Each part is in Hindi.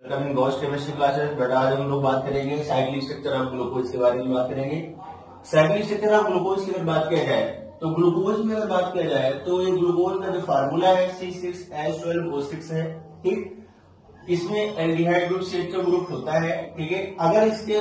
Coming Gauss chemistry classes. बेटा आज हम लोग बात करेंगे साइक्लिक स्ट्रक्चर ऑफ ग्लूकोज के बारे में बात करेंगे। साइक्लिक स्ट्रक्चर ऑफ ग्लूकोज की अगर बात किया जाए तो ग्लूकोज में अगर बात किया जाए तो ये ग्लूकोज का जो फार्मूला है C6H12O6 है। ठीक, इसमें एल्डिहाइड ग्रुप CHO ग्रुप होता है। ठीक है, अगर इसमें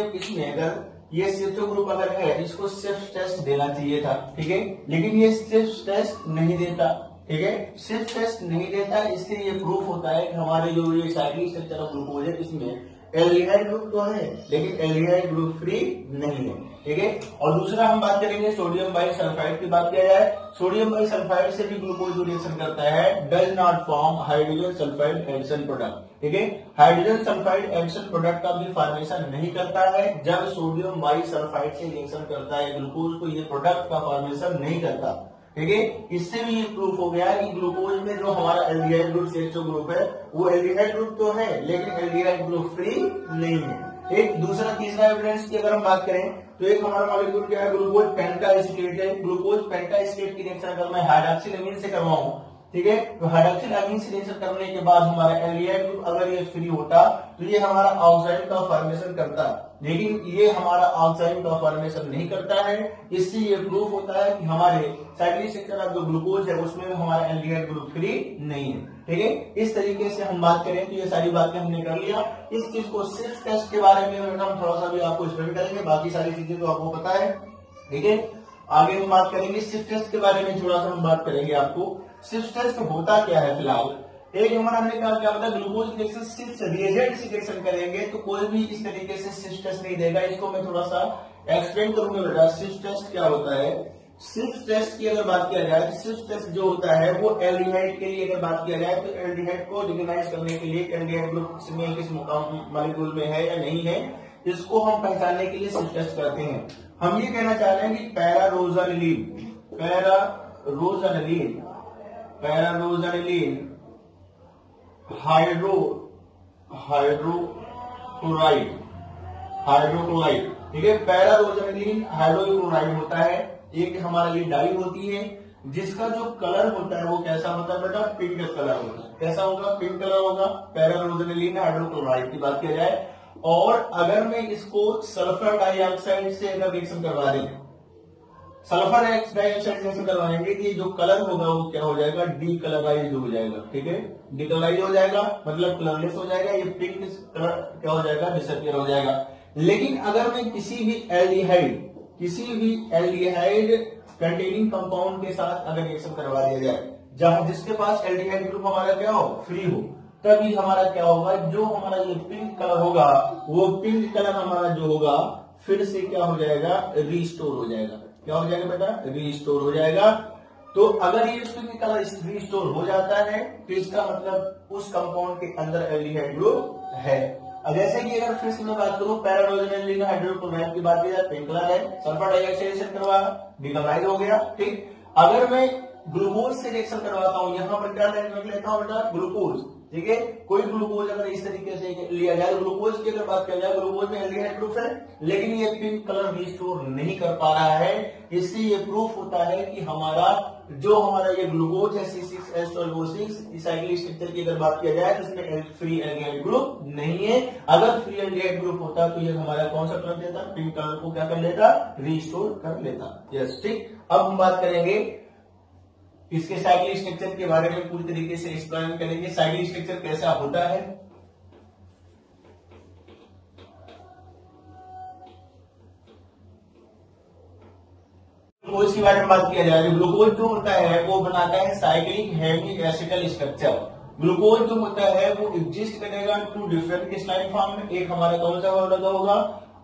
अगर ये CHO ग्रुप अगर है इसको सिर्फ टेस्ट देना चाहिए था। ठीक है, लेकिन ये सिर्फ टेस्ट नहीं देता। ठीक है, सिर्फ टेस्ट नहीं देता, इससे ये प्रूफ होता है कि हमारे जो ये साइक्लिक स्ट्रक्चर ऑफ ग्लूकोज है इसमें एल्डिहाइड ग्रुप तो है लेकिन एल्डिहाइड ग्रुप फ्री नहीं है। ठीक है, और दूसरा हम बात करेंगे सोडियम बाइसल्फाइड की बात किया जाए। सोडियम बाइसल्फाइड से भी ग्लूकोज जो रिएक्शन करता है does not form hydrogen sulphide addition product. ठीक है, हाइड्रोजन सल्फाइड एडिशन प्रोडक्ट का भी फॉर्मेशन नहीं करता है। जब सोडियम बाइसल्फाइड से रिएक्शन करता है ग्लूकोज को, ये प्रोडक्ट का फॉर्मेशन नहीं करता। ठीक है, इससे भी ये प्रूफ हो गया कि ग्लूकोज में जो हमारा एल्डिहाइड ग्रुप CHO ग्रुप है वो एल्डिहाइड ग्रुप तो है लेकिन एल्डिहाइड ग्रुप फ्री नहीं है। एक दूसरा तीसरा एविडेंस की अगर हम बात करें तो एक हमारा मॉलिक्यूल क्या है, ग्लूकोज पेंटाएसिटेट है। ग्लूकोज पेंटाएसिटेट की रिएक्शन अगर मैं हाइड्रोक्सिल अमीन से करवाऊं, ठीक है, तो हाइड्रोक्सिल अमीन से रिएक्शन करने के बाद हमारा एल्डिहाइड ग्रुप अगर ये फ्री होता तो ये हमारा ऑक्साइड का फॉर्मेशन करता, लेकिन ये हमारा ऑक्साइड का फॉर्मेशन नहीं करता है। इससे ये प्रूफ होता है कि हमारे साइक्लिक स्ट्रक्चर ऑफ जो ग्लूकोज है उसमें हमारा एल्डिहाइड ग्रुप फ्री नहीं है। ठीक है, इस तरीके से हम बात करें तो ये सारी बातें हमने कर लिया। इस चीज को सिर्फ टेस्ट के बारे में हम थोड़ा सा भी आपको एक्सप्लेन करेंगे, बाकी सारी चीजें तो आपको पता है। ठीक है, आगे हम बात करेंगे सिर्फ टेस्ट के बारे में, थोड़ा सा हम बात करेंगे आपको सिर्फ टेस्ट होता क्या है। फिलहाल एक हमारा हमने क्या बताया, ग्लूकोज रिएक्शन सिर्फ रिएजेंट से रिएक्शन करेंगे तो कोई भी इस तरीके से सिर्फ टेस्ट नहीं देगा। इसको मैं थोड़ा सा एक्सप्लेन करूंगा बेटा। सिर्फ टेस्ट क्या होता है, सिर्फ टेस्ट की अगर बात किया जाए तो सिर्फ टेस्ट जो होता है वो एल्डिहाइड के लिए अगर बात किया जाए तो एल्डिहाइड को रिकॉग्नाइज करने के लिए एल्डिहाइड ग्रुप में किस मॉलिक्यूल में है या नहीं है इसको हम पहचानने के लिए सिर्फ टेस्ट करते हैं। हम ये कहना चाह रहे हैं कि पैरारोजानिलीन हाइड्रोक्लोराइड। ठीक है, पैरारोजानिलीन हाइड्रोक्लोराइड होता है। एक हमारा ये डाई होती है जिसका जो कलर होता है वो कैसा होता है बेटा, पिंक कलर होता है। कैसा होगा, पिंक कलर होगा। पैरारोजानिलीन हाइड्रोक्लोराइड की बात किया जाए, और अगर मैं इसको सल्फर डाइऑक्साइड से अगर रिएक्शन करवा दें, सल्फर डाइऑक्साइड रिएक्शन करवाएंगे कि जो कलर होगा वो क्या हो जाएगा, डी कलराइज हो जाएगा। ठीक है, डी कलराइज हो जाएगा मतलब कलरलेस हो जाएगा, ये पिंक कलर क्या हो जाएगा, डिसअपियर हो जाएगा। लेकिन अगर मैं किसी भी एल्डिहाइड कंटेनिंग कंपाउंड के साथ अगर रिएक्शन करवा दिया जाए जहां जिसके पास एल्डिहाइड ग्रुप हमारा क्या हो, फ्री हो, तभी हमारा क्या होगा, जो हमारा ये पिंक कलर होगा वो पिंक कलर हमारा जो होगा फिर से क्या हो जाएगा, रिस्टोर हो जाएगा। क्या हो जाएगा बेटा, रिस्टोर हो जाएगा। तो अगर ये पिंक कलर रिस्टोर हो जाता है तो इसका मतलब उस कंपाउंड के अंदर एल्डिहाइड ग्रुप है। अब जैसे कि अगर फिर से मैं बात करूं पैरारोजानिलीन हाइड्रोक्लोराइड की बात की जाए, पिंक कलर है, सल्फर डाइऑक्साइड करवा डिकलराइज हो गया। ठीक, अगर मैं ग्लूकोज से रिएक्शन करवाता हूं, यहां पर क्या रख लेता हूं बेटा, ग्लूकोज। ठीक है, कोई ग्लूकोज अगर इस तरीके से लिया जाए, ग्लूकोज की अगर बात किया जाए, ग्लूकोज में एल्डिहाइड ग्रुप है लेकिन ये पिंक कलर रिस्टोर नहीं कर पा रहा है। इससे ये प्रूफ होता है कि हमारा ये ग्लूकोज है C6H12O6 साइक्लिक स्ट्रक्चर की अगर बात किया जाए तो इसमें फ्री एल्डिहाइड ग्रुप नहीं है। अगर फ्री एल्डिहाइड ग्रुप होता तो ये हमारा कौन सा कलर देता, पिंक कलर को क्या कर लेता, रिस्टोर कर लेता। यस, ठीक। अब हम बात करेंगे इसके साइक्लिक स्ट्रक्चर के बारे में, पूरी तरीके से एक्सप्लेन करेंगे साइक्लिक स्ट्रक्चर कैसा होता है। ग्लूकोज के बारे में बात किया जाए, ग्लूकोज जो होता है वो बनाता है cyclic hemiacetal structure. Glucose जो होता है वो एग्जिस्ट करेगा टू डिफरेंट क्रिस्टलाइन फॉर्म में। एक हमारा कौन सा लगा होगा,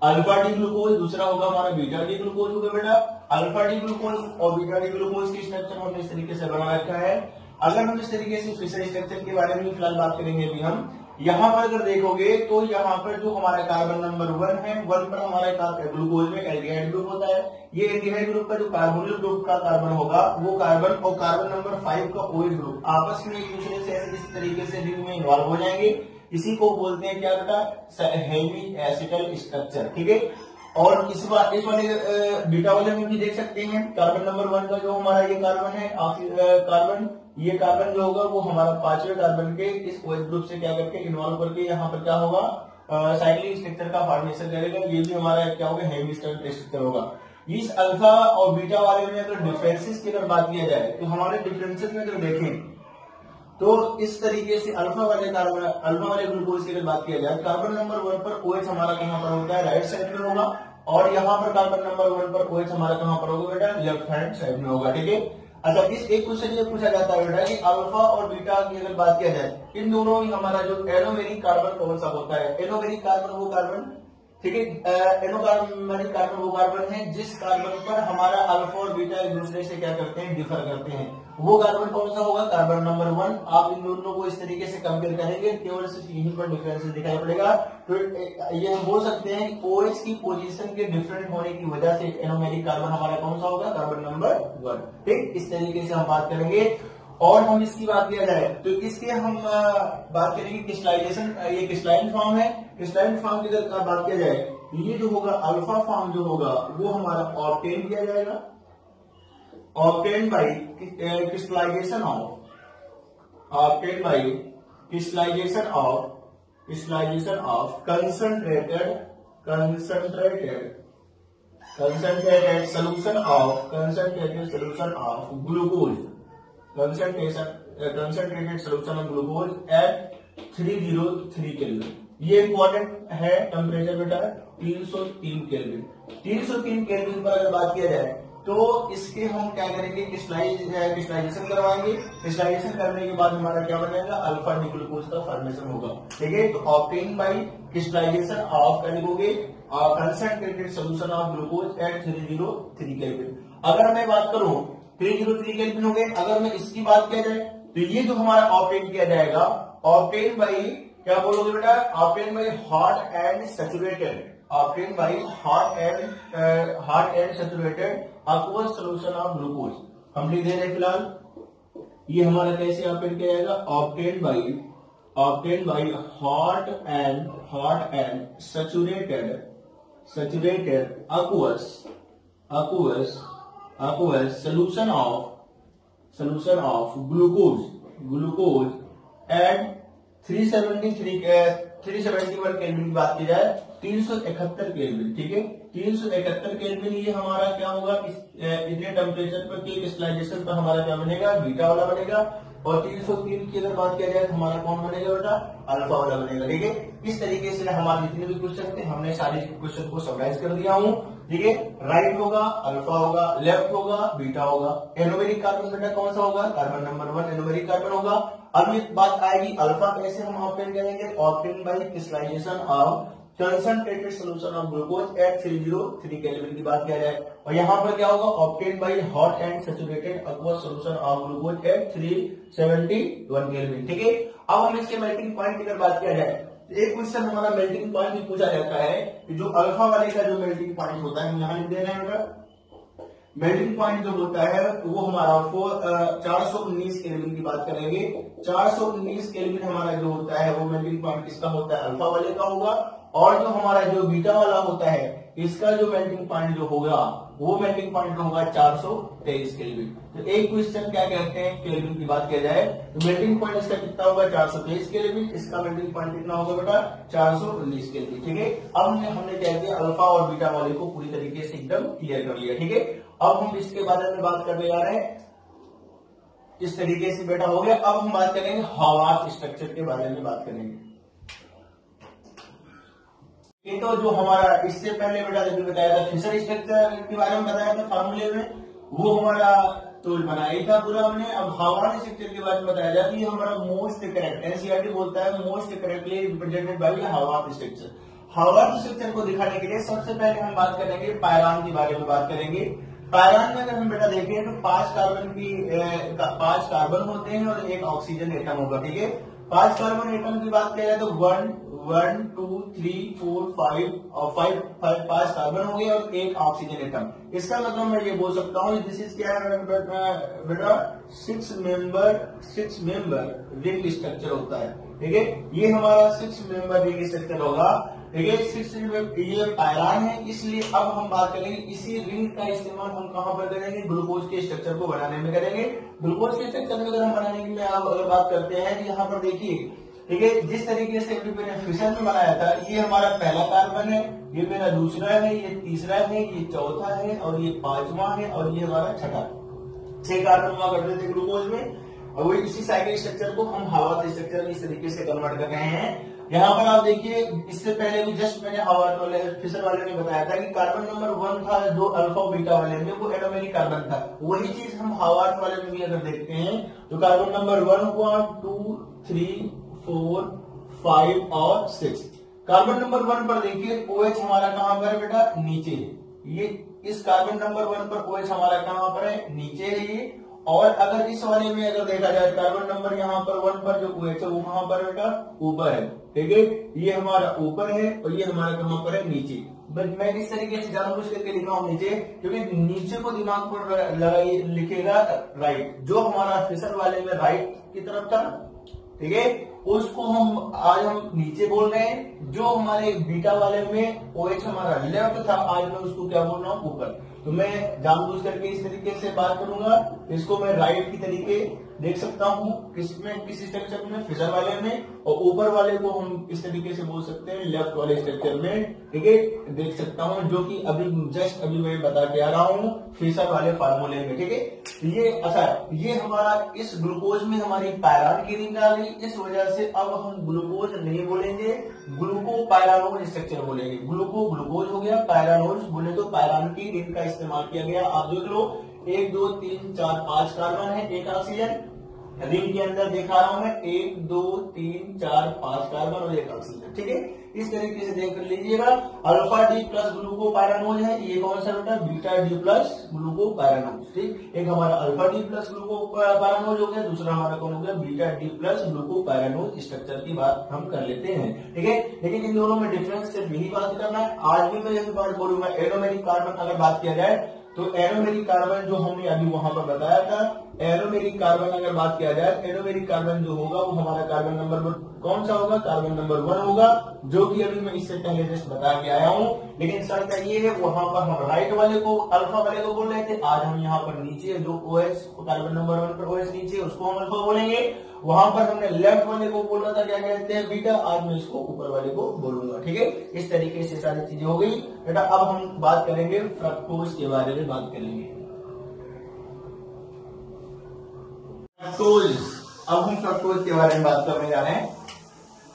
अल्फा डी ग्लूकोज, दूसरा होगा हमारा बीटा डी ग्लूकोज होगा बेटा। अल्फा डी ग्लूकोज और बीटा डी ग्लूकोज की स्ट्रक्चर हमने इस तरीके से बना रखा है। अगर हम इस तरीके से फिशर स्ट्रक्चर के बारे में फिलहाल बात करेंगे अभी हम, यहाँ पर अगर देखोगे तो यहाँ पर जो हमारा कार्बन नंबर 1 है, 1 पर हमारे ग्लूकोज में एल्डिहाइड ग्रुप होता है। ये एल्डिहाइड ग्रुप का जो कार्बोनिल ग्रुप का कार्बन होगा वो कार्बन और कार्बन नंबर 5 का OH ग्रुप आपस में एक दूसरे से इस तरीके से रिंग में इन्वॉल्व हो जाएंगे। इसी को बोलते हैं क्या बेटा, हेमी एसिटल स्ट्रक्चर। ठीक है, और इस वाले बीटा वाले में भी देख सकते हैं कार्बन नंबर 1 का जो हमारा ये कार्बन है कार्बन, ये कार्बन जो होगा वो हमारा 5वें कार्बन के इस OH ग्रुप से क्या करके इन्वॉल्व करके यहाँ पर क्या होगा साइक्लिक स्ट्रक्चर का फॉर्मेशन करेगा। ये भी हमारा क्या होगा हेमी स्ट्रक्चर होगा। इस अल्फा और बीटा वाले में अगर डिफरेंसेस की अगर बात किया जाए तो हमारे डिफरेंसेस में अगर देखें तो इस तरीके से अल्फा वाले ग्लूकोज की अगर बात किया जाए कार्बन नंबर 1 पर OH हमारा कहां पर होता है राइट साइड में होगा, और यहाँ पर कार्बन नंबर 1 पर OH हमारा कहां पर होगा बेटा लेफ्ट हैंड साइड में होगा। ठीक है। अच्छा, इस एक क्वेश्चन ये पूछा जाता है बेटा कि अल्फा और बीटा की अगर बात किया जाए इन दोनों ही हमारा जो एरोमेरिक कार्बन कौन सा होता है। एरोमेरिक कार्बन वो कार्बन, ठीक है, एरोमेरिक कार्बन वो कार्बन है जिस कार्बन पर हमारा अल्फा और बीटा एक दूसरे से क्या करते हैं डिफर करते हैं, वो कार्बन कौन सा होगा कार्बन नंबर 1। आप इन दोनों को इस तरीके से कंपेयर करेंगे केवल सिर्फ यहीं पर डिफरेंसेस दिखाई पड़ेगा। तो ये हम बोल सकते हैं कि OH की पोजीशन के डिफरेंट होने की वजह से एरोमेरिक कार्बन हमारा कौन सा होगा कार्बन नंबर 1। ठीक, इस तरीके से हम बात करेंगे। और हम इसकी बात किया जाए तो इसके हम बात करेंगे क्रिस्टलाइजेशन, ये क्रिस्टलाइन फॉर्म है। क्रिस्टलाइन फॉर्म की अगर बात किया जाए ये जो होगा अल्फा फॉर्म जो होगा वो हमारा ऑब्टेन किया जाएगा, obtain by crystallisation of concentrated solution of glucose, concentrated solution of glucose at 303 kelvin. ये इंपॉर्टेंट है टेम्परेचर बेटा 303 केल्विन। 303 केल्विन पर अगर बात किया जाए तो इसके हम क्या करेंगे क्रिस्टलाइजेशन करवाएंगे। क्रिस्टलाइजेशन करने के बाद हमारा क्या बनेगा अल्फा डी ग्लूकोज का फॉर्मेशन होगा। ठीक है, तो ऑब्टेन बाय क्रिस्टलाइजेशन ऑफ क्या लिखोगे concentrated solution of glucose at 303 kelvin. अगर मैं बात करूं 303 केल्विन हो गए, अगर मैं इसकी बात किया जाए तो ये जो हमारा ऑब्टेन किया जाएगा ऑब्टेन बाय क्या बोलोगे बेटा obtain by hot and saturated, obtain by hot and saturated aqueous solution of glucose। हम लिख दे रहे हैं फिलहाल ये हमारा कैसे ऑब्टेन किया जाएगा obtain by hot and saturated aqueous solution of glucose at 371 kelvin की बात की जाए 371 केल्विन। ठीक है, 371 केल्विन ये हमारा क्या होगा इतने टेम्परेचर पर के क्रिस्टलाइजेशन पर हमारा क्या बनेगा बीटा वाला बनेगा, और 303 की अगर बात किया जाए तो हमारा कौन बनेगा बेटा अल्फा वाला बनेगा। ठीक है, इस तरीके से हमारे जितने भी क्वेश्चन थे हमने सारे क्वेश्चन को समराइज कर दिया हूँ। ठीक है, राइट होगा अल्फा होगा, लेफ्ट होगा बीटा होगा। एरोमेरिक कार्बन बेटा कौन सा होगा कार्बन नंबर 1 एरोमेरिक कार्बन होगा। अब ये बात आएगी अल्फा कैसे हम ऑब्टेन करेंगे, obtain by crystallisation of concentrated solution of glucose at 303 kelvin की बात किया जाए, और यहाँ पर क्या होगा obtain by hot and saturated aqueous solution of glucose at 371 kelvin. ठीक है, अब हम इसके मेल्टिंग पॉइंट की अगर बात किया जाए तो एक क्वेश्चन हमारा मेल्टिंग पॉइंट भी पूछा जाता है कि जो अल्फा वाले का जो मेल्टिंग पॉइंट होता है हम यहाँ लिख दे रहे हैं बेटा। मेल्टिंग पॉइंट जो होता है वो हमारा 419 केल्विन की बात करेंगे। 419 केल्विन हमारा जो होता है वो मेल्टिंग पॉइंट किसका होता है अल्फा वाले का होगा, और जो हमारा जो बीटा वाला होता है इसका जो मेल्टिंग पॉइंट जो होगा वो मेल्टिंग पॉइंट होगा 423 केल्विन। तो एक क्वेश्चन क्या कहते हैं केल्विन की बात किया जाए तो मेल्टिंग पॉइंट इसका कितना होगा 423 केल्विन, इसका मेल्टिंग पॉइंट कितना होगा बेटा 419 केल्विन। ठीक है, अब हमने क्या किया अल्फा और बीटा वाले को पूरी तरीके से एकदम क्लियर कर लिया। ठीक है, अब हम इसके बारे में बात करने जा रहे हैं इस तरीके से बेटा हो गया। अब हम बात करेंगे हावार्थ स्ट्रक्चर के बारे में बात करेंगे। ये तो जो हमारा इससे पहले बेटा जब बताया था फिशर स्ट्रक्चर के बारे में बताया था फार्मूले में, वो हमारा तो बनाया था पूरा हमने। अब हावार्थ स्ट्रक्चर के बारे में बताया जाता है ये हमारा मोस्ट करेक्ट एनसीईआरटी बोलता है most correctly represented by Haworth structure. Haworth structure को दिखाने के लिए सबसे पहले हम बात करेंगे पायरान के बारे में बात करेंगे। पायरान में अगर हम बेटा देखें तो 5 कार्बन होते हैं और एक ऑक्सीजन एटम होगा। ठीक है, 5 कार्बन एटम की बात किया जाए तो 1 2 3 4 5 और 5 कार्बन हो गए और एक ऑक्सीजन एटम। इसका मतलब मैं ये बोल सकता हूँ दिस इज क्या है बेटा 6 मेंबर रिंग स्ट्रक्चर होता है। ठीक है, ये हमारा 6 मेंबर रिंग स्ट्रक्चर होगा। ठीक है। 6 ये पैरान है, इसलिए अब हम बात करेंगे इसी रिंग का इस्तेमाल हम कहां पर करेंगे, ग्लूकोज के स्ट्रक्चर को बनाने में करेंगे। ग्लूकोज के स्ट्रक्चर में अगर हम बनाने की अगर बात करते हैं तो यहाँ पर देखिए, ठीक है, जिस तरीके से मैंने फिशर में बनाया था, ये हमारा पहला कार्बन है, ये मेरा दूसरा है, ये तीसरा है, ये चौथा है और ये पांचवा है और ये हमारा छठा। 6 कार्बन हुआ करते थे ग्लूकोज में, और वही इसी साइकिल स्ट्रक्चर को हम हार्वर्थ स्ट्रक्चर में इस तरीके से कन्वर्ट कर रहे हैं। यहाँ पर आप देखिए, इससे पहले भी जस्ट मैंने हार्वर्थ वाले फिशर वाले में बताया था कि कार्बन नंबर 1 था जो अल्फा और बीटा वाले में, वो एरोमेरिक कार्बन था। वही चीज हम हार्वर्थ वाले में भी अगर देखते हैं तो कार्बन नंबर 1 हुआ, 2, 3, 4, 5 और 6। कार्बन नंबर 1 पर देखिए OH हमारा कहां पर है बेटा, नीचे है। ये इस कार्बन नंबर 1 पर OH हमारा कहां पर है, नीचे है ये। और अगर इस वाले में अगर देखा जाए कार्बन नंबर यहाँ पर 1 पर जो OH है वो कहां पर बेटा, ऊपर है, ठीक है। ये हमारा ऊपर है और ये हमारा कहां पर है, नीचे। बट मैं इस तरीके से जानबूझ करके लिख रहा हूं नीचे, क्योंकि नीचे को दिमाग पर लिखेगा राइट, जो हमारा फिशर वाले में राइट की तरफ था, ठीक है, उसको आज हम नीचे बोल रहे हैं। जो हमारे बीटा वाले में OH हमारा लेफ्ट था, आज मैं उसको क्या बोल रहा हूँ, ऊपर। तो मैं जानबूझ करके इस तरीके से बात करूंगा, इसको मैं राइट की तरीके देख सकता हूँ किसमें, किस स्ट्रक्चर में, फिशर वाले में, और ऊपर वाले को हम इस तरीके से बोल सकते हैं लेफ्ट वाले स्ट्रक्चर में, ठीक है, देख सकता हूँ, जो कि अभी मैं बता के आ रहा हूँ फिशर वाले फार्मूले में, ठीक है। ये अच्छा, ये हमारा इस ग्लूकोज में हमारी पैरान की रिंग आ गई, इस वजह से अब हम ग्लूकोज नहीं बोलेंगे, ग्लूको पैरानोज स्ट्रक्चर बोलेंगे। ग्लूकोज हो गया, पैरानोज बोले तो पैरान की रिंग का इस्तेमाल किया गया। आप देख लो 1, 2, 3, 4, 5 कार्बन है, एक ऑक्सीजन रिंग के अंदर दिखा रहा हूं मैं, 1, 2, 3, 4, 5 कार्बन और एक ऑक्सीजन, ठीक है। इस तरीके से देख लीजिएगा। अल्फा डी प्लस ग्लूको पैरानोज है, ये कौन सा बेटा, बीटा डी प्लस ग्लूको पैरानोज, ठीक। एक हमारा अल्फा डी प्लस ग्लूको पैरानोज हो गया, दूसरा हमारा कौन हो गया, बीटा डी प्लस ग्लूको पैरानोज स्ट्रक्चर की बात हम कर लेते हैं, ठीक है। लेकिन इन दोनों में डिफरेंस सिर्फ यही बात करना है। आज भी मैं यही बात बोलूंगा, एरोमेरिक कार्बन अगर बात किया जाए तो एरोमेरिक कार्बन जो हमने अभी वहां पर बताया था, एरोमेरिक कार्बन अगर बात किया जाए, एरोमेरिक कार्बन जो होगा वो हमारा कार्बन नंबर कौन सा होगा, कार्बन नंबर 1 होगा, जो कि अभी मैं इससे पहले जस्ट बता के आया हूं। लेकिन शर्त ये है, वहां पर हम राइट वाले को, अल्फा वाले को बोल रहे थे, आज हम यहाँ पर नीचे जो OH कार्बन नंबर 1 पर OH नीचे, उसको हम अल्फा बोलेंगे। वहां पर हमने लेफ्ट वाले को बोला था क्या कहते हैं, बीटा, आज मैं इसको ऊपर वाले को बोलूंगा, ठीक है। इस तरीके से सारी चीजें हो गई बेटा। अब हम बात करेंगे फ्रक्टोज के बारे में, बात करेंगे फ्रक्टोज। अब हम फ्रक्टोज के बारे में बात करने जा रहे हैं।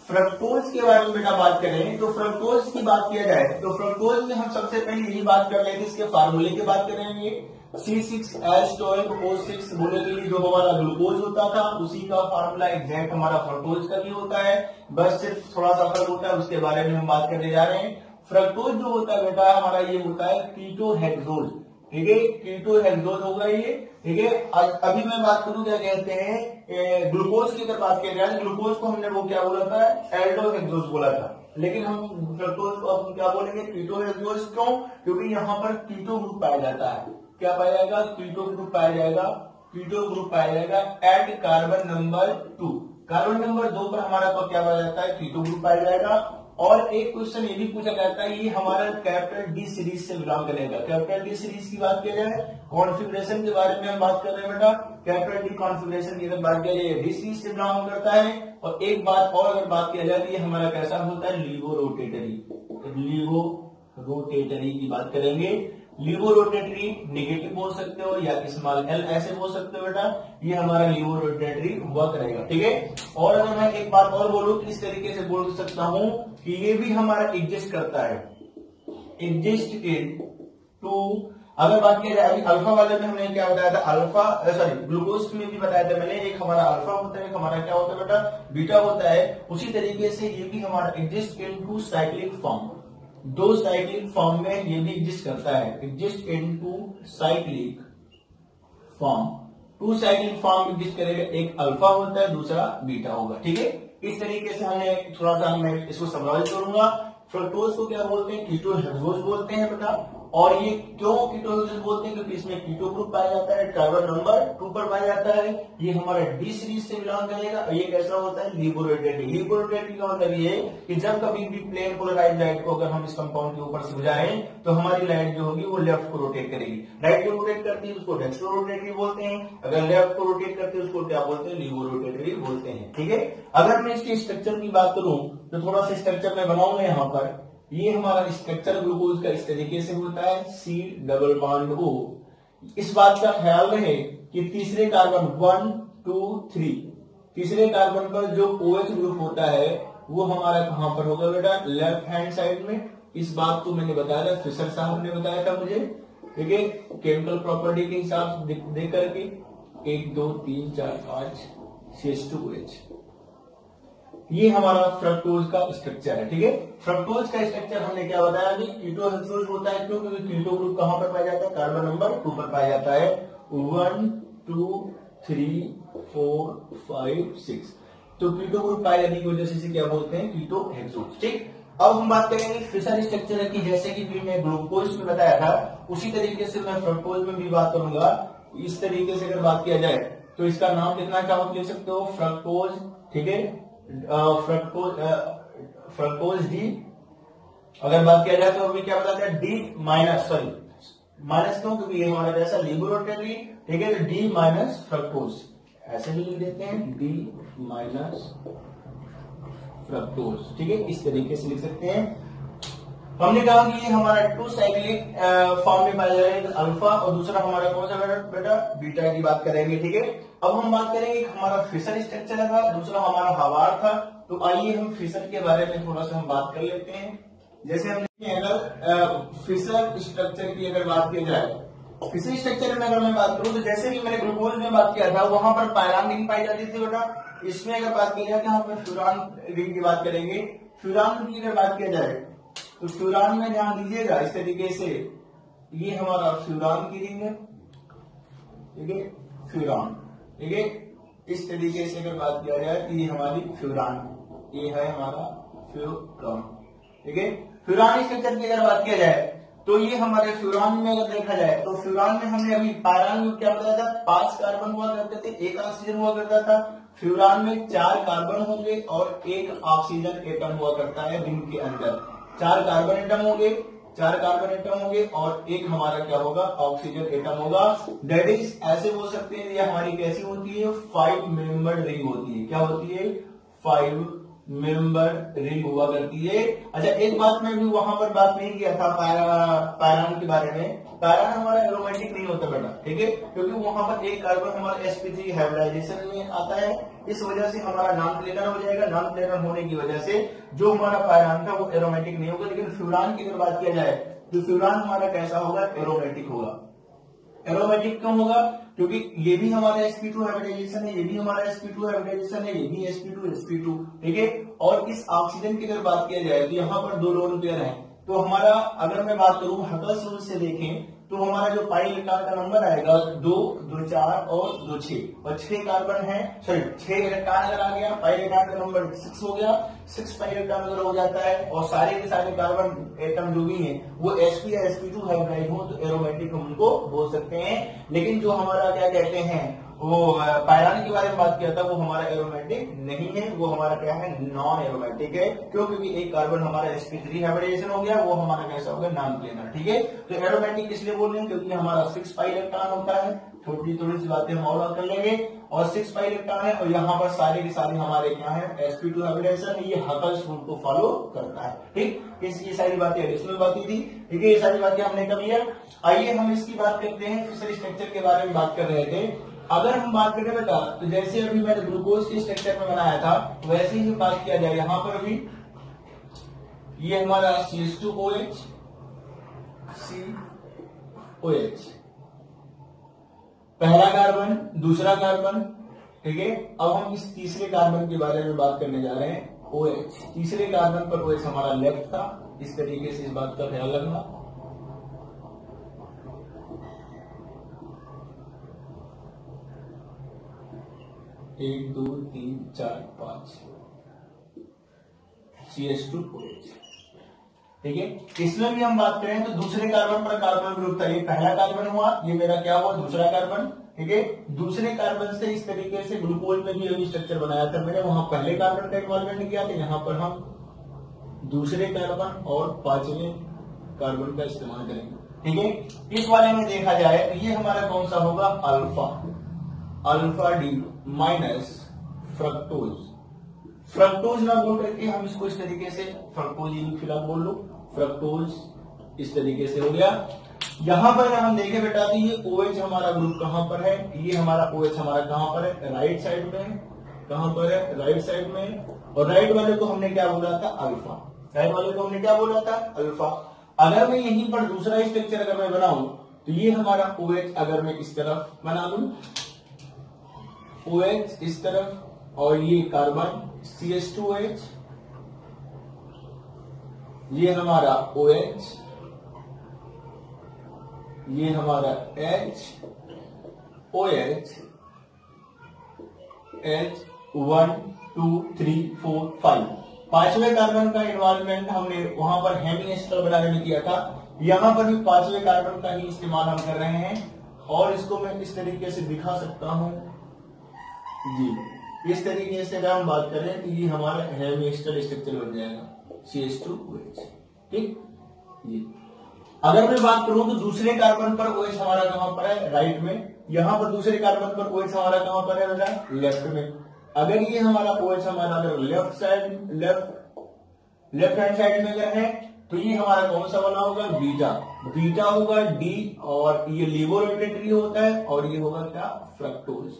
फ्रक्टोज के बारे में बेटा बात करें तो फ्रक्टोज की बात किया जाए तो फ्रक्टोज में हम सबसे पहले यही बात कर लेंगे, इसके फार्मूले की बात करेंगे। C6H12O6 बोले के लिए जो हमारा ग्लूकोज होता था, उसी का फार्मूला एग्जैक्ट हमारा फ्रक्टोज का भी होता है, बस सिर्फ थोड़ा सा फर्क होता है, उसके बारे में हम बात करने जा रहे हैं। फ्रक्टोज जो होता है बेटा हमारा, ये होता है कीटोहेक्सोज, ठीक है, कीटोहेक्सोज होगा ये, ठीक है। अभी मैं बात करूं क्या कहते हैं, ग्लूकोज की अगर बात किया जाए, ग्लूकोज को हमने वो क्या बोला था, एल्डोहेक्सोज बोला था, लेकिन हम फ्रक्टोज को अब क्या बोलेंगे, कीटोहेक्सोज। क्यों, क्योंकि यहाँ पर कीटो ग्रुप पाया जाता है, क्या पाया जाएगा, कीटो ग्रुप पाया जाएगा, कीटो ग्रुप पाया जाएगा at carbon number 2। Carbon number 2 पर हमारा तो क्या पाया जाता है, कीटो ग्रुप पाया जाएगा। और एक क्वेश्चन ये भी पूछा जाता है, ये हमारा कैपिटल डी सीरीज से बिलोंग करेगा। कैपिटल डी सीरीज की बात की जाए, कॉन्फ़िगरेशन के बारे में हम बात कर रहे हैं बेटा, कैपिटल डी कॉन्फ़िगरेशन की अगर बात किया जाए डी सीरीज से बिलोंग करता है। और एक बात और अगर बात किया जाए, ये हमारा कैसा होता है, लीवो रोटेटरी की बात करेंगे। लीवो रोटेटरी नेगेटिव बोल सकते हो या स्मॉल एल ऐसे बोल सकते हो बेटा, ये हमारा लीवो रोटेटरी हुआ करेगा, ठीक है। और अगर मैं एक बात और बोलूं तो इस तरीके से बोल सकता हूं कि ये भी हमारा एग्जिस्ट करता है, एग्जिस्ट इन टू। अगर बात किया जाए, अभी अल्फा वाले में हमने क्या बताया था, अल्फा सॉरी ग्लूकोज में भी बताया था मैंने, एक हमारा अल्फा होता है, एक हमारा क्या होता है बेटा, बीटा होता है। उसी तरीके से ये भी हमारा exist in two cyclic form, 2 cyclic form में ये भी एग्जिस्ट करता है, exist in two cyclic form. 2 cyclic form exist करेगा, एक अल्फा होता है, दूसरा बीटा होगा, ठीक है। इस तरीके से हमने थोड़ा सा मैं इसको समराइज करूंगा। फ्रक्टोज को क्या बोलते हैं, कीटोहेक्सोज बोलते हैं बेटा। और ये क्यों कीटो हेक्सोस बोलते हैं, क्योंकि इसमें कीटो ग्रुप पाया जाता है, कार्बन नंबर 2 पर पाया जाता है। ये हमारा डी सीरीज से बिलोंग करेगा और ये कैसा होता है, लिबोरेटरी। लिबोरेटरी का मतलब ये कि जब कभी भी प्लेन पोलराइज्ड लाइट को अगर हम इस कंपाउंड के ऊपर से बुझाएं तो हमारी लाइट जो होगी वो लेफ्ट को रोटेट करेगी। राइट को रोटेट करती है उसको डेक्स्ट्रो रोटेटरी बोलते हैं, अगर लेफ्ट को रोटेट करती है उसको क्या बोलते हैं, लिबो रोटेटरी बोलते हैं। ठीक है, अगर मैं इसके स्ट्रक्चर की बात करूं तो थोड़ा सा स्ट्रक्चर मैं बनाऊंगा यहाँ पर। ये हमारा स्ट्रक्चर ग्लूकोज का इस तरीके से होता है, C डबल बॉन्ड O। इस बात का ख्याल रहे कि तीसरे कार्बन 1 2 3 तीसरे कार्बन पर जो OH ग्रुप होता है वो हमारा कहां पर होगा बेटा, लेफ्ट हैंड साइड में। इस बात को मैंने बताया था, फिशर साहब ने बताया था मुझे, ठीक है, केमिकल प्रॉपर्टी के हिसाब से दे करके 1 2 3 4 5 CH2OH। ये हमारा फ्रक्टोज का स्ट्रक्चर है। ठीक है, फ्रक्टोज का स्ट्रक्चर हमने क्या बताया कि कीटो हेक्सोस होता है, क्यों, क्योंकि कीटो ग्रुप कहां पर पाया जाता है, कार्बन नंबर 2 पर पाया जाता है। 1 2 3 4 5 6 तो कीटो ग्रुप पाए जाने की वजह से इसे क्या बोलते हैं, कीटो हेक्सोस। ठीक, अब हम बात करेंगे फिशर स्ट्रक्चर की। जैसे कि मैं ग्लूकोज में बताया था उसी तरीके से मैं फ्रक्टोज में भी बात करूंगा। इस तरीके से अगर बात किया जाए तो इसका नाम कितना चाहो लिख सकते हो, फ्रक्टोज। ठीक है, फ्रक्टोज डी। अगर बात किया जाए तो अभी क्या बताते हैं, डी माइनस, सॉरी माइनस क्यों, क्योंकि ये हमारा जैसा लिबोरेटरी। ठीक है, तो डी माइनस फ्रक्टोज ऐसे भी लिख देते हैं, डी माइनस फ्रक्टोज। ठीक है, इस तरीके से लिख सकते हैं। हमने कहा कि ये हमारा 2 साइक्लिक फॉर्म में पाया जाएगा, अल्फा, और दूसरा हमारा कौन सा बेटा, बीटा की बात करेंगे। ठीक है, अब हम बात करेंगे हमारा फिशर स्ट्रक्चर था, दूसरा हमारा हवार था। तो आइए हम फिशर के बारे में थोड़ा सा हम बात कर लेते हैं। जैसे हमने अगर फिशर स्ट्रक्चर की अगर बात की जाए, फिशर स्ट्रक्चर में अगर मैं बात करूं तो जैसे कि मैंने ग्लूकोज में बात किया था वहां पर पायरान रिंग पाई जाती थी बेटा। इसमें अगर बात की जाए तो हम फ्यूरान रिंग की बात करेंगे। फ्यूरान की अगर बात किया जाए तो फ्यूरान में ध्यान दीजिएगा इस तरीके से, ये हमारा फ्यूरान की रिंग है। ठीक है, फ्यूरान। ठीक है, इस तरीके से अगर बात किया जाए तो ये हमारी फ्यूरान, ये है हमारा फ्यूरान। ठीक है, फ्यूरान स्ट्रक्चर की अगर बात किया जाए तो ये हमारे फ्यूरान में अगर देखा जाए तो फ्यूरान में हमने अभी पायरान में क्या बताया था, 5 कार्बन हुआ करते थे, 1 ऑक्सीजन हुआ करता था। फ्यूरान में 4 कार्बन होंगे और 1 ऑक्सीजन एटम हुआ करता है रिंग के अंदर। 4 कार्बन एटम होंगे, 4 कार्बन एटम होंगे और 1 हमारा क्या होगा, ऑक्सीजन एटम होगा। दैट इज ऐसे बोल सकते हैं ये हमारी कैसी होती है, 5 मेंबर्ड रिंग होती है। क्या होती है, 5 मेंबर रिंग हुआ करती है। अच्छा, एक बात मैं भी वहां पर बात नहीं किया था पायरान के बारे में। पायरान हमारा एरोमेटिक नहीं होता बेटा। ठीक है, क्योंकि वहां पर एक कार्बन हमारा sp3 हाइब्रिडाइजेशन में आता है, इस वजह से हमारा नॉन प्लेनर हो जाएगा। नॉन प्लेनर होने की वजह से जो हमारा पायरान था वो एरोमेटिक नहीं होगा। लेकिन फ्यूरान की अगर बात किया जाए तो फ्यूरान हमारा कैसा होगा, एरोमेटिक होगा। एरोमेटिक क्यों होगा, क्योंकि ये भी हमारा sp2 हाइब्रिडाइजेशन है, ये भी हमारा sp2 हाइब्रिडाइजेशन है, ये भी sp2। ठीक है, और इस ऑक्सीजन की अगर बात किया जाए तो यहाँ पर 2 लोन पेयर हैं। तो हमारा अगर मैं बात करूं हकल्स रूल से देखें तो हमारा जो पाई इलेक्ट्रॉन का नंबर आएगा 2 2 4 और 2 6 और 6 कार्बन है, सॉरी 6 इलेक्ट्रॉन अगर आ गया, पाई इलेक्ट्रॉन का नंबर 6 हो गया। 6 पाई इलेक्ट्रॉन अगर हो जाता है और सारे के सारे कार्बन एटम जो भी हैं वो sp या sp2 हाइब्रिडाइज हो तो एरोमेटिक हम उनको बोल सकते हैं। लेकिन जो हमारा क्या कहते हैं वो पायरान के बारे में बात किया था वो हमारा एरोमेटिक नहीं है, वो हमारा क्या है, नॉन एरोमेटिक है। क्यों, क्योंकि एक कार्बन हमारा sp3 हाइब्रिडाइजेशन हो गया, वो हमारा कैसा होगा, नॉन प्लेनर। ठीक है, तो एरोमेटिक इसलिए बोल रहे हैं क्योंकि हमारा 6 पाई इलेक्ट्रॉन होता है। थोड़ी सी बातें हम और कर लेंगे। और 6 पाई इलेक्ट्रॉन है और यहाँ पर सारे के सारे हमारे क्या है, sp2 हाइब्रिडाइजेशन। ये हकल्स रूल को फॉलो करता है। ठीक, ये सारी बातें एडिशनल बातें थी। ठीक है, ये सारी बातें हमने कर लिया। आइए हम इसकी बात करते हैं, फिशर स्ट्रक्चर के बारे में बात कर रहे थे। अगर हम बात करें बेटा तो जैसे अभी मैंने ग्लूकोज के स्ट्रक्चर में बनाया था वैसे ही बात किया जाए यहाँ पर भी। ये हमारा CH2OH, COH, पहला कार्बन, दूसरा कार्बन। ठीक है, अब हम इस तीसरे कार्बन के बारे में बात करने जा रहे हैं, OH। तीसरे कार्बन पर OH हमारा लेफ्ट था। इस तरीके से इस बात का ख्याल रखना। एक 2 3 4 5 CH2OH। ठीक है। इसमें भी हम बात करें तो दूसरे कार्बन पर कार्बन ग्रुप था, ये पहला कार्बन हुआ, ये मेरा क्या हुआ दूसरा कार्बन, ठीक है। दूसरे कार्बन से इस तरीके से ग्लूकोज में भी अभी स्ट्रक्चर बनाया था मैंने, वहां पहले कार्बन का इन्वॉल्वमेंट किया था, यहाँ पर हम दूसरे कार्बन और पांचवें कार्बन का इस्तेमाल करेंगे, ठीक है। इस वाले में देखा जाए तो ये हमारा कौन सा होगा alpha, alpha D minus fructose, fructose ना बोल करके हम इसको इस तरीके से फ्रक्टोज फिलहाल बोल लो, फ्रक्टोज इस तरीके से हो गया। यहां पर हम देखें बेटा तो ये OH हमारा ग्रुप कहां पर है, ये हमारा OH हमारा कहां पर है, राइट साइड में, कहां पर है राइट साइड में, और राइट वाले को हमने क्या बोला था अल्फा, राइट वाले को हमने क्या बोला था अल्फा। अगर मैं यहीं पर दूसरा स्ट्रक्चर अगर मैं बनाऊं तो ये हमारा OH अगर मैं इस तरफ बना लूं, OH इस तरफ और ये कार्बन CH2OH, ये हमारा OH, ये हमारा H, OH, H 1 2 3 4 5, पांचवें कार्बन का इन्वॉल्वमेंट हमने वहां पर हेमी एस्टर बनाने में किया था, यहां पर भी पांचवें कार्बन का ही इस्तेमाल हम कर रहे हैं। और इसको मैं इस तरीके से दिखा सकता हूं जी, इस तरीके से अगर हम बात करें तो ये हमारा हेमी एस्टर स्ट्रक्चर बन जाएगा CH2OH, ठीक जी। अगर मैं बात करूं तो दूसरे कार्बन पर OH हमारा कहां पर है राइट में, यहां पर दूसरे कार्बन पर OH हमारा कहां पर है बेटा लेफ्ट में। अगर ये हमारा OH हमारा अगर लेफ्ट हैंड साइड में अगर है तो ये हमारा कौन सा बना होगा बीटा, बीटा होगा D, और ये लिबोरेटरी होता है, और ये होगा क्या फ्रक्टोज,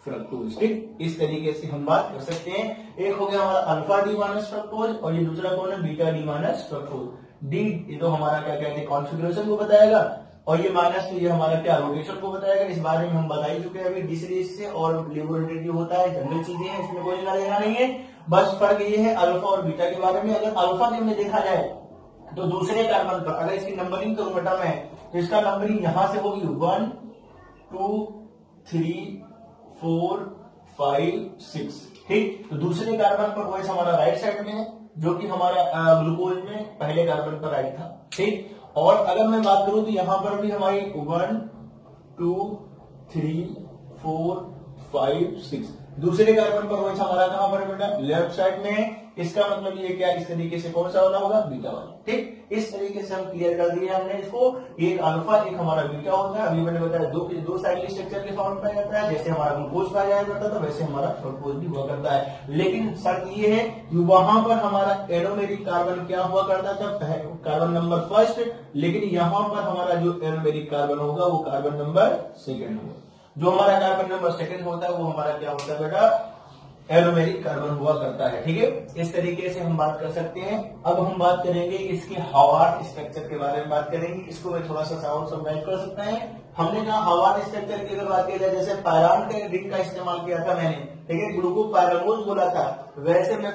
फ्रक्टोज, ठीक। इस तरीके से हम बात कर सकते हैं। एक हो गया हमारा अल्फा डी माइनस फ्रक्टोज, और ये दूसरा कौन है beta D minus fructose. D ये तो हमारा क्या कहते हैं कॉन्फ़िगरेशन को बताएगा, और ये माइनस तो ये हमारा क्या रोटेशन को बताएगा। इस बारे में हम बता ही चुके हैं अभी डी सीरीज से, और लिबोरेटरी होता है जनरल चीजें हैं, इसमें कोई लेना देना नहीं है। बस फर्क ये है अल्फा और बीटा के बारे में। अगर अल्फा के में देखा जाए तो दूसरे कार्बन पर अगर इसकी नंबरिंग करूं बेटा मैं, तो इसका नंबरिंग यहां से होगी 1 2 3 4 5 6, ठीक। तो दूसरे कार्बन पर OH हमारा राइट साइड में है, जो कि हमारा ग्लूकोज में पहले कार्बन पर राइट था, ठीक। और अगर मैं बात करूं तो यहां पर भी हमारी 1 2 3 4 5 6, दूसरे कार्बन पर OH हमारा कहां पर है बेटा लेफ्ट साइड में है। इसका मतलब ये क्या इस तरीके से कौन सा वाला होगा बीटा वाला, ठीक। इस तरीके से हम क्लियर कर दिए हमने इसको, एक अल्फा एक हमारा बीटा होता है। अभी मैंने बताया दो साइक्लिक स्ट्रक्चर के फॉर्म पाया जाता है, जैसे हमारा ग्लूकोज पाया जाया करता था वैसे हमारा फ्रक्टोज भी हुआ करता है। लेकिन शर्त ये है कि वहां पर हमारा एरोमेरिक कार्बन क्या हुआ करता था कार्बन नंबर फर्स्ट, लेकिन यहां पर हमारा जो एरोमेरिक कार्बन होगा वो कार्बन नंबर सेकेंड होगा। जो हमारा कार्बन नंबर सेकेंड होता है वो हमारा क्या होता है बेटा एरोमेरिक कार्बन हुआ करता है, ठीक है। इस तरीके से हम बात कर सकते हैं। अब हम बात करेंगे इसके हावार्ड स्ट्रक्चर के बारे में बात करेंगे। इसको मैं थोड़ा सा और समराइज कर सकता है। हमने कहा हावार्ड स्ट्रक्चर की अगर बात की जाए, जैसे पायरान के रिंग का इस्तेमाल किया था मैंने, ठीक है, ग्लूको पायरानोज बोला था, वैसे मैं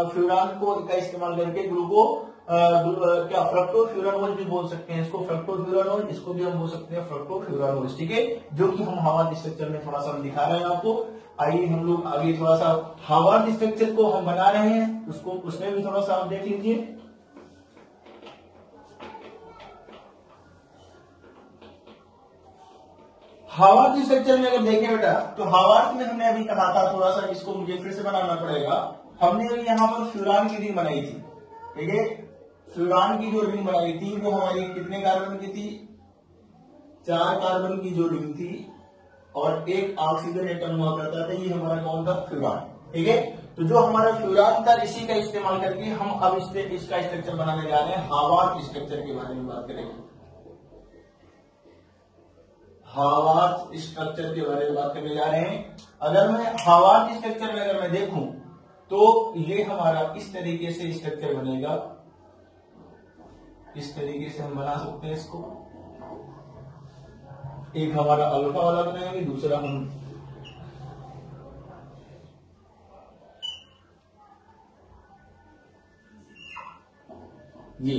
फ्यूरान को का इस्तेमाल करके ग्लूको क्या फ्रक्टोफ्यूरानोज भी बोल सकते हैं इसको, फ्रक्टोफ्यूरानोज, इसको भी हम बोल सकते हैं फ्रक्टोफ्यूरानोज, ठीक है, जो कि हम हावार्ड स्ट्रक्चर में थोड़ा सा हम दिखा रहे हैं आपको। आइए हम लोग आगे थोड़ा सा हावार्ड स्ट्रक्चर को हम बना रहे हैं, उसको उसमें भी थोड़ा सा आप देख लीजिए। हावार्ड स्ट्रक्चर में अगर देखें बेटा तो हावार्ड में हमने अभी कहा था, थोड़ा सा इसको मुझे फिर से बनाना पड़ेगा। हमने अभी यहाँ पर फ्यूरान की रिंग बनाई थी, ठीक है, फ्यूरान की जो रिंग बनाई थी वो हमारी कितने कार्बन की थी, 4 कार्बन की जो रिंग थी और एक ऑक्सीजन एटम हुआ करता था, ये हमारा कौन था फ्यूरान, ठीक है। तो जो हमारा फ्यूरान था इसी का इस्तेमाल करके हम अब इसका स्ट्रक्चर बनाने जा रहे हैं। हावार्ड स्ट्रक्चर के बारे में बात करेंगे, हावार्ड स्ट्रक्चर के बारे में बात करने जा रहे हैं। अगर मैं हावार्ड स्ट्रक्चर में अगर मैं देखूं तो ये हमारा इस तरीके से स्ट्रक्चर बनेगा, इस तरीके से हम बना सकते हैं इसको। एक हमारा अल्फा वाला बनाएंगे, दूसरा हम ये।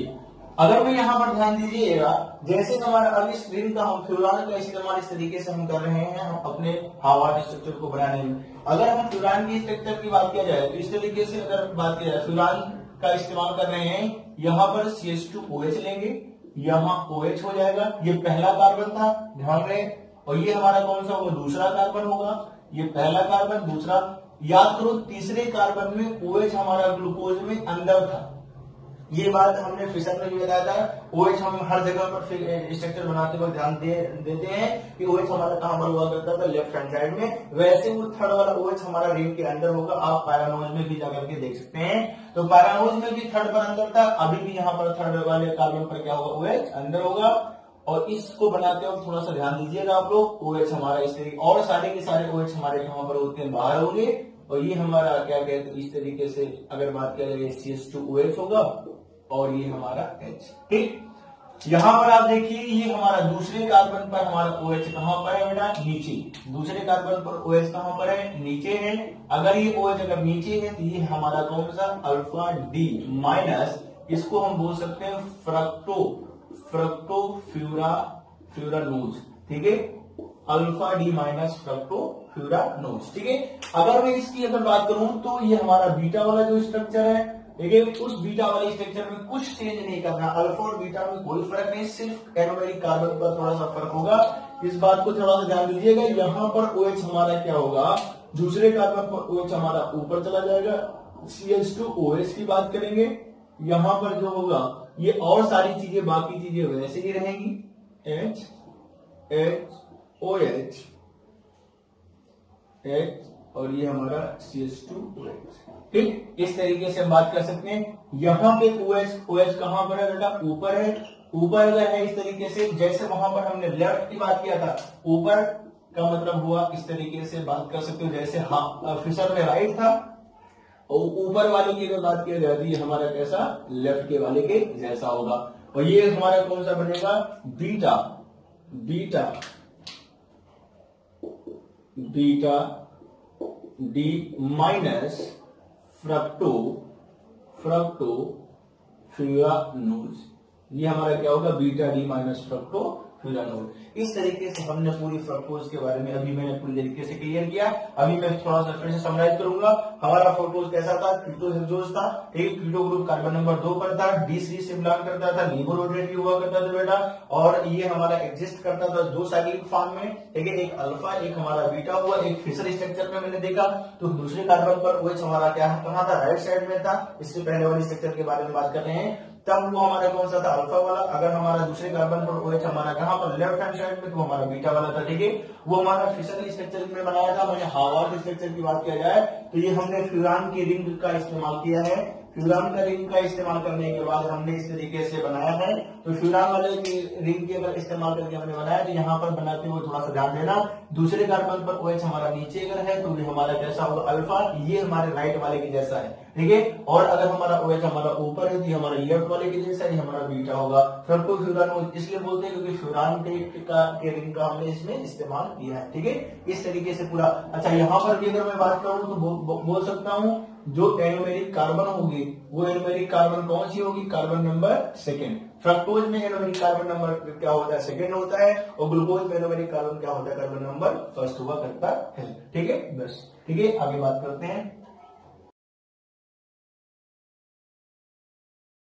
अगर मैं यहां पर ध्यान दीजिएगा, जैसे हमारा अभी स्क्रीन का हम फ्यूरान का इस्तेमाल इस तरीके से हम कर रहे हैं हम अपने हावार्ड स्ट्रक्चर को बनाने में। अगर हम फ्यूरान की स्ट्रक्चर की बात किया जाए तो इस तरीके से अगर बात किया जाए, फ्यूरान का इस्तेमाल कर रहे हैं, यहाँ पर CH2OH लेंगे, यहाँ OH हो जाएगा, ये पहला कार्बन था, ध्यान रहे, और ये हमारा कौन सा होगा, दूसरा कार्बन होगा, ये पहला कार्बन, दूसरा, याद करो तीसरे कार्बन में OH हमारा ग्लूकोज में अंदर था, ये बात हमने फिशन में भी बताया था। OH हम हर जगह पर स्ट्रक्चर बनाते वक्त ध्यान देते हैं कि OH हमारा कहां पर हुआ करता था, लेफ्ट हैंड साइड में, वैसे वो थर्ड वाला OH हमारा रिंग के अंदर होगा, आप पैरानोज में भी जाकर के देख सकते हैं। तो पैरानोज में भी थर्ड पर अंदर था, अभी भी यहाँ पर थर्ड वाले कार्बन पर क्या होगा, OH अंदर होगा, और इसको बनाते वक्त थोड़ा सा ध्यान दीजिएगा आप लोग, OH हमारा इस तरीके, और सारे के सारे OH हमारे कहां पर होते हैं, बाहर होंगे, और ये हमारा क्या कहते हैं, इस तरीके से अगर बात किया जाए CH2OH होगा, और ये हमारा H, ठीक। यहां पर आप देखिए, ये हमारा दूसरे कार्बन पर हमारा OH कहां पर है बेटा, नीचे, दूसरे कार्बन पर OH कहां पर है, नीचे है। अगर ये OH अगर नीचे है तो ये हमारा कौन सा, अल्फा डी माइनस, इसको हम बोल सकते हैं फ्रक्टोफ्यूरानोज, ठीक है, अल्फा डी माइनस फ्रक्टोफ्यूरानोज, ठीक है। अगर मैं इसकी अगर बात करूं तो ये हमारा बीटा वाला जो स्ट्रक्चर है, देखिए उस बीटा वाले स्ट्रक्चर में कुछ चेंज नहीं करना, अल्फा और बीटा में कोई फर्क नहीं, सिर्फ एरोमेटिक कार्बन पर थोड़ा सा फर्क होगा, इस बात को थोड़ा सा ध्यान दीजिएगा। यहाँ पर OH हमारा क्या होगा, दूसरे कार्बन पर OH हमारा ऊपर चला जाएगा, CH2OH की बात करेंगे, यहाँ पर जो होगा ये और सारी चीजें, बाकी चीजें वैसे ही रहेंगी, OH, और ये हमारा CH2OH, ठीक। इस तरीके से हम बात कर सकते हैं। यहाँ पे OH कहां पर है बेटा, ऊपर है, ऊपर अगर है इस तरीके से, जैसे वहां पर हमने लेफ्ट की बात किया था, ऊपर का मतलब हुआ इस तरीके से बात कर सकते हो, जैसे हाँ फिशर में राइट था, और ऊपर वाले की अगर बात किया जाए तो ये हमारा कैसा, लेफ्ट के वाले के जैसा होगा, और ये हमारा कौन सा बनेगा, बीटा डी माइनस फ्रक्टोफ्यूरानोज, ये हमारा क्या होगा, बीटा डी माइनस फ्रक्टोफ्यूरानोज। इस तरीके से हमने पूरी फ्रक्टोज के बारे में अभी मैंने पूरी तरीके से क्लियर किया। अभी मैं थोड़ा सा फिर से समराइज करूंगा। हमारा फ्रक्टोज कैसा था, कीटो हेक्सोज था, एक कीटो ग्रुप कार्बन नंबर 2 पर था, D3 से बिलोंग करता था, लिबोरोटेटरी हुआ करता था बेटा, और ये हमारा एग्जिस्ट करता था 2 साइक्लिक फॉर्म में, ठीक है, एक अल्फा एक हमारा बीटा हुआ, एक फिशर स्ट्रक्चर में मैंने देखा। तो दूसरे कार्बन पर OH हमारा क्या कहाँ था, राइट साइड में था, इससे पहले वाली स्ट्रक्चर के बारे में बात कर रहे हैं, तब वो हमारा कौन सा था, अल्फा वाला। अगर हमारा दूसरे कार्बन पर OH हमारा कहां पर, लेफ्ट हैंड साइड में, तो हमारा बीटा वाला था, ठीक है। वो हमारा फिशर स्ट्रक्चर में बनाया था मैंने। हार्वर्ड स्ट्रक्चर की बात किया जाए तो ये हमने फ्यूरान की रिंग का इस्तेमाल किया है। फ्यूरान का रिंग का इस्तेमाल करने के बाद हमने इस तरीके से बनाया है। तो फ्यूरान वाले की रिंग के अगर इस्तेमाल करके हमने बनाया, तो यहाँ पर बनाते हुए थोड़ा सा ध्यान देना, दूसरे कार्बन पर OH हमारा नीचे अगर है तो ये हमारा कैसा होगा, अल्फा, ये हमारे राइट वाले के जैसा है, ठीक है। और अगर हमारा OH हमारा ऊपर है तो ये हमारा लेफ्ट वाले के जैसा, ये हमारा बीटा होगा। फ्रक्टोफ्यूरानोज इसलिए बोलते हैं क्योंकि फ्यूरान के रिंग का हमने इसमें इस्तेमाल किया है, ठीक है। इस तरीके से पूरा। अच्छा, यहाँ पर भी अगर मैं बात करूं तो बोल सकता हूं, जो एरोमेटिक कार्बन होगी वो एरोमेटिक कार्बन कौन सी होगी, कार्बन नंबर 2। फ्रक्टोज में एरोमेटिक कार्बन नंबर क्या होता है, 2 होता है, और ग्लूकोज में एरोमेटिक कार्बन क्या होता है, कार्बन नंबर 1 हुआ करता है, ठीक है। बस ठीक है, आगे बात करते हैं।